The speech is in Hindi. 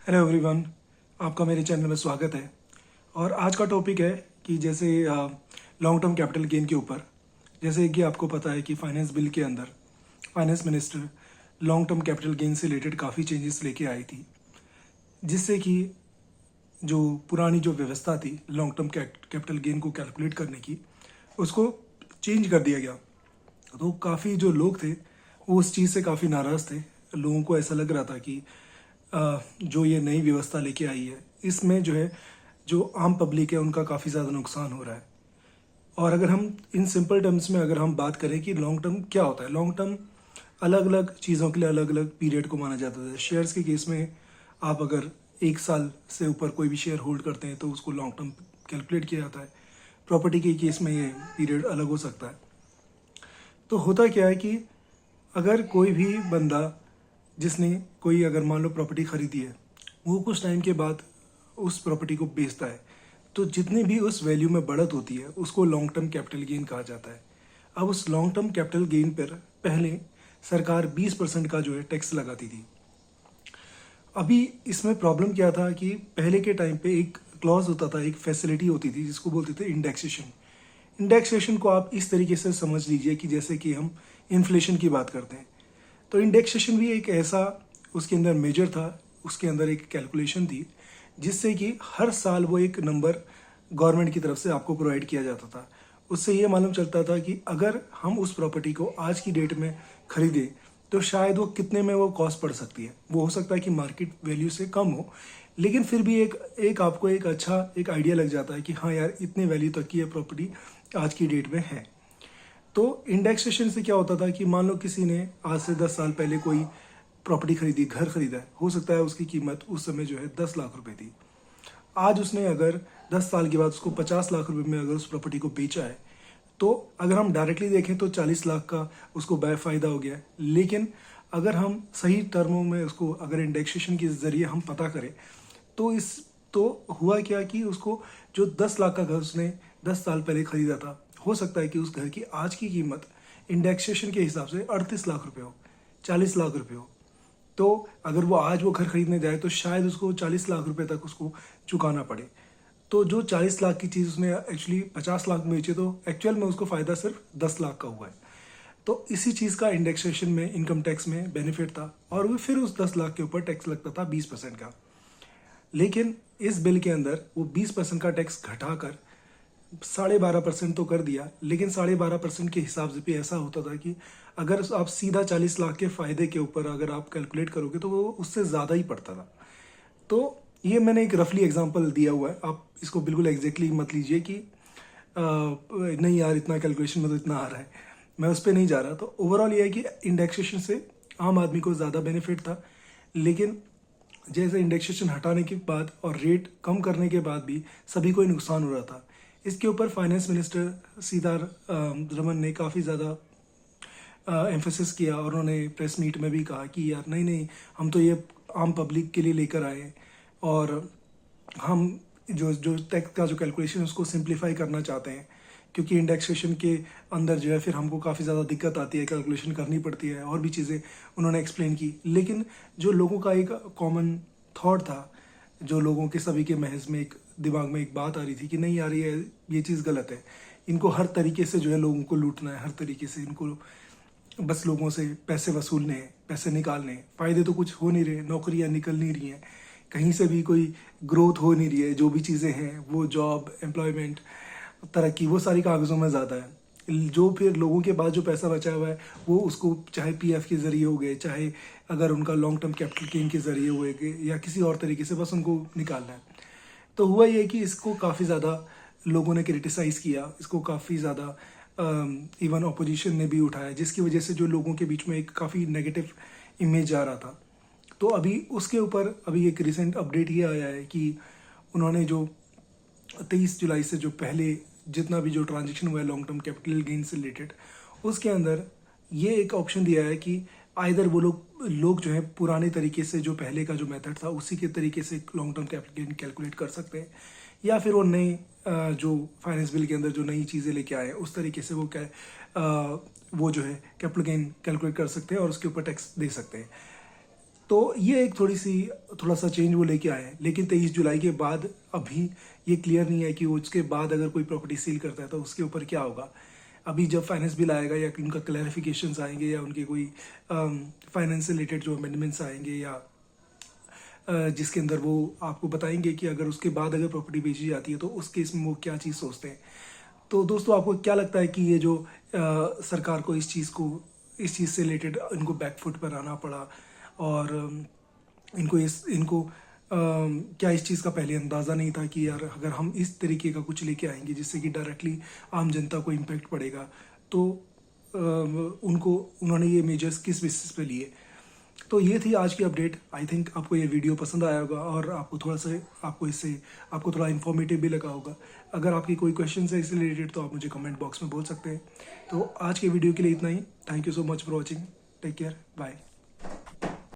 हेलो एवरीवन, आपका मेरे चैनल में स्वागत है। और आज का टॉपिक है कि जैसे लॉन्ग टर्म कैपिटल गेन के ऊपर। जैसे कि आपको पता है कि फाइनेंस बिल के अंदर finance minister long term capital gain से रिलेटेड काफ़ी चेंजेस लेके आई थी, जिससे कि जो पुरानी जो व्यवस्था थी लॉन्ग टर्म कैपिटल गेन को कैलकुलेट करने की, उसको चेंज कर दिया गया। तो काफ़ी जो लोग थे वो उस चीज़ से काफ़ी नाराज़ थे। लोगों को ऐसा लग रहा था कि जो ये नई व्यवस्था लेके आई है, इसमें जो है जो आम पब्लिक है उनका काफ़ी ज़्यादा नुकसान हो रहा है। और अगर हम इन सिंपल टर्म्स में अगर हम बात करें कि लॉन्ग टर्म क्या होता है, लॉन्ग टर्म अलग अलग चीज़ों के लिए अलग अलग पीरियड को माना जाता है। शेयर्स के केस में आप अगर 1 साल से ऊपर कोई भी शेयर होल्ड करते हैं तो उसको लॉन्ग टर्म कैलकुलेट किया जाता है। प्रॉपर्टी के केस में ये पीरियड अलग हो सकता है। तो होता क्या है कि अगर कोई भी बंदा जिसने कोई अगर मान लो प्रॉपर्टी खरीदी है, वो कुछ टाइम के बाद उस प्रॉपर्टी को बेचता है, तो जितनी भी उस वैल्यू में बढ़त होती है उसको लॉन्ग टर्म कैपिटल गेन कहा जाता है। अब उस लॉन्ग टर्म कैपिटल गेन पर पहले सरकार 20% का जो है टैक्स लगाती थी। अभी इसमें प्रॉब्लम क्या था कि पहले के टाइम पे एक क्लॉज होता था, एक फैसिलिटी होती थी जिसको बोलते थे इंडेक्सेशन। इंडेक्सेशन को आप इस तरीके से समझ लीजिए कि जैसे कि हम इन्फ्लेशन की बात करते हैं, तो इंडेक्सेशन भी एक ऐसा उसके अंदर मेजर था, उसके अंदर एक कैलकुलेशन थी जिससे कि हर साल वो एक नंबर गवर्नमेंट की तरफ से आपको प्रोवाइड किया जाता था। उससे ये मालूम चलता था कि अगर हम उस प्रॉपर्टी को आज की डेट में खरीदें तो शायद वो कितने में वो कॉस्ट पड़ सकती है। वो हो सकता है कि मार्केट वैल्यू से कम हो, लेकिन फिर भी एक आपको एक अच्छा एक आइडिया लग जाता है कि हाँ यार, इतने वैल्यू तक की ये प्रॉपर्टी आज की डेट में है। तो इंडेक्सेशन से क्या होता था कि मान लो किसी ने आज से 10 साल पहले कोई प्रॉपर्टी खरीदी, घर खरीदा है, हो सकता है उसकी कीमत उस समय जो है 10 लाख रुपए थी। आज उसने अगर 10 साल के बाद उसको 50 लाख रुपए में अगर उस प्रॉपर्टी को बेचा है, तो अगर हम डायरेक्टली देखें तो 40 लाख का उसको फायदा हो गया है। लेकिन अगर हम सही टर्मों में उसको अगर इंडेक्सेशन के जरिए हम पता करें तो हुआ क्या कि उसको जो 10 लाख का घर उसने 10 साल पहले खरीदा था, हो सकता है कि उस घर की आज की कीमत इंडेक्सेशन के हिसाब से 38 लाख रुपए हो, 40 लाख रुपए हो। तो अगर वो आज वो घर खरीदने जाए तो शायद उसको 40 लाख रुपए तक उसको चुकाना पड़े। तो जो 40 लाख की चीज़ उसने एक्चुअली 50 लाख में बेची, तो एक्चुअल में उसको फ़ायदा सिर्फ 10 लाख का हुआ है। तो इसी चीज़ का इंडेक्सेशन में इनकम टैक्स में बेनिफिट था, और वो फिर उस 10 लाख के ऊपर टैक्स लगता था 20% का। लेकिन इस बिल के अंदर वो 20% का टैक्स घटाकर 12.5% तो कर दिया, लेकिन 12.5% के हिसाब से भी ऐसा होता था कि अगर आप सीधा 40 लाख के फायदे के ऊपर अगर आप कैलकुलेट करोगे तो वो उससे ज़्यादा ही पड़ता था। तो ये मैंने एक रफली एग्जांपल दिया हुआ है, आप इसको बिल्कुल एग्जैक्टली मत लीजिए कि नहीं यार इतना कैलकुलेशन में तो इतना आ रहा है, मैं उस पर नहीं जा रहा। तो ओवरऑल ये है कि इंडेक्सेशन से आम आदमी को ज़्यादा बेनिफिट था, लेकिन जैसे इंडेक्सेशन हटाने के बाद और रेट कम करने के बाद भी सभी को ही नुकसान हो रहा था। इसके ऊपर फाइनेंस मिनिस्टर सीतारमन ने काफ़ी ज़्यादा एम्फेसिस किया, और उन्होंने प्रेस मीट में भी कहा कि यार नहीं नहीं, हम तो ये आम पब्लिक के लिए लेकर आए हैं, और हम जो जो टैक्स का जो कैलकुलेशन है उसको सिंप्लीफाई करना चाहते हैं, क्योंकि इंडेक्सेशन के अंदर जो है फिर हमको काफ़ी ज़्यादा दिक्कत आती है, कैलकुलेशन करनी पड़ती है, और भी चीज़ें उन्होंने एक्सप्लेन की। लेकिन जो लोगों का एक कॉमन थॉट था, जो लोगों के सभी के महज में एक दिमाग में एक बात आ रही थी कि नहीं यार ये चीज़ गलत है, इनको हर तरीके से जो है लोगों को लूटना है, हर तरीके से इनको बस लोगों से पैसे वसूलने हैं, पैसे निकालने हैं। फ़ायदे तो कुछ हो नहीं रहे, नौकरियां निकल नहीं रही हैं, कहीं से भी कोई ग्रोथ हो नहीं रही है। जो भी चीज़ें हैं वो जॉब, एम्प्लॉयमेंट, तरक्की, वो सारी कागज़ों में ज़्यादा है। जो फिर लोगों के पास जो पैसा बचा हुआ है वो उसको चाहे पीएफ के ज़रिए हो गए, चाहे अगर उनका लॉन्ग टर्म कैपिटल गेन के ज़रिए हुए गए, या किसी और तरीके से बस उनको निकालना है। तो हुआ ये कि इसको काफ़ी ज़्यादा लोगों ने क्रिटिसाइज़ किया, इसको काफ़ी ज़्यादा इवन अपोजिशन ने भी उठाया, जिसकी वजह से जो लोगों के बीच में एक काफ़ी नेगेटिव इमेज आ रहा था। तो अभी उसके ऊपर अभी एक रिसेंट अपडेट ये आया है कि उन्होंने जो 23 जुलाई से जो पहले जितना भी जो ट्रांजेक्शन हुआ है लॉन्ग टर्म कैपिटल गेन से रिलेटेड, उसके अंदर ये एक ऑप्शन दिया है कि आइदर वो लोग जो है पुराने तरीके से जो पहले का जो मेथड था उसी के तरीके से long term capital gain calculate कर सकते हैं, या फिर वो नए जो फाइनेंस बिल के अंदर जो नई चीज़ें लेके आए हैं उस तरीके से वो जो है कैपिटल गेन कैलकुलेट कर सकते हैं और उसके ऊपर टैक्स दे सकते हैं। तो ये एक थोड़ा सा चेंज वो लेके आए हैं, लेकिन 23 जुलाई के बाद अभी ये क्लियर नहीं है कि उसके बाद अगर कोई प्रॉपर्टी सील करता है तो उसके ऊपर क्या होगा। अभी जब फाइनेंस बिल आएगा या उनका क्लैरिफिकेशंस आएंगे या उनके कोई फाइनेंस से रिलेटेड जो अमेंडमेंट्स आएंगे या जिसके अंदर वो आपको बताएंगे कि अगर उसके बाद अगर प्रॉपर्टी बेची जाती है तो उस केस में वो क्या चीज़ सोचते हैं। तो दोस्तों आपको क्या लगता है कि ये जो सरकार को इस चीज़ से रिलेटेड इनको बैकफुट पर आना पड़ा, और इनको क्या इस चीज़ का पहले अंदाज़ा नहीं था कि यार अगर हम इस तरीके का कुछ लेके आएंगे जिससे कि डायरेक्टली आम जनता को इम्पेक्ट पड़ेगा, तो उन्होंने ये मेजर्स किस बेसिस पे लिए। तो ये थी आज की अपडेट। आई थिंक आपको ये वीडियो पसंद आया होगा और आपको थोड़ा इन्फॉर्मेटिव भी लगा होगा। अगर आपकी कोई क्वेश्चन है इससे रिलेटेड तो आप मुझे कमेंट बॉक्स में बोल सकते हैं। तो आज के वीडियो के लिए इतना ही। Thank you so much for watching. Take care, bye.